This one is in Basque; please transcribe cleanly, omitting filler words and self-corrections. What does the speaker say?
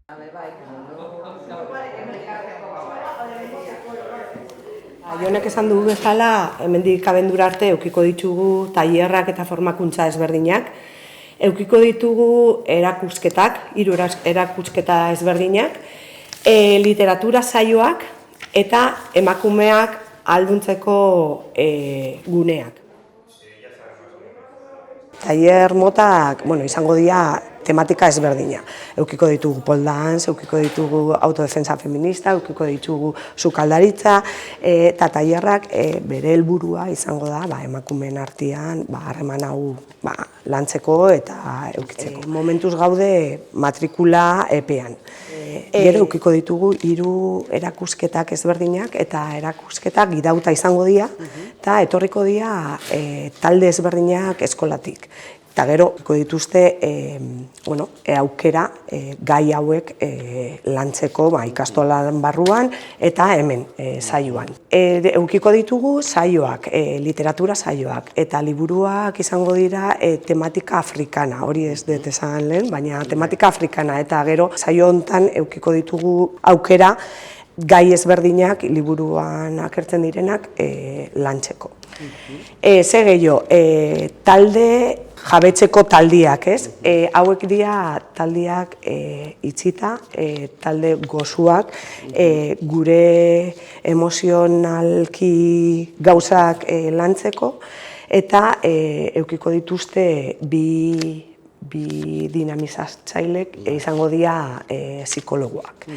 Jonek esan dugu bezala, hemendik abendura arte eukiko ditugu tailerrak eta formakuntza ezberdinak. Eukiko ditugu erakusketak, 3 erakusketa ezberdinak, literatura saioak eta emakumeak ahalduntzeko guneak. Tailer motak, izango dira tematika ezberdina. Eukiko ditugu pole dance, eukiko ditugu autodefensa feminista, eukiko ditugu sukaldaritza, eta tailerrak bere helburua izango da emakumeen artean harreman hau lantzeko eta eukitzeko. Momentuz gaude matrikula epean. Gero eukiko ditugu 3 erakusketak ezberdinak eta erakusketak gidauta izango dira eta etorriko dira talde ezberdinak eskolatik. Eta gero dituzte aukera gai hauek lantzeko ikastolan barruan eta hemen saioan. Eukiko ditugu saioak, literatura saioak, eta liburuak izango dira tematika afrikana, hori ez dut esan lehen, baina tematika afrikana, eta gero saio honetan eukiko ditugu aukera gai ezberdinak liburuan agertzen direnak lantzeko. Ze gehiago, talde jabetzeko taldiak, ez? Hauek dira taldiak itxita, talde gozuak, gure emozionalki gauzak lantzeko, eta eukiko dituzte bi dinamizatzailek izango dira psikologoak.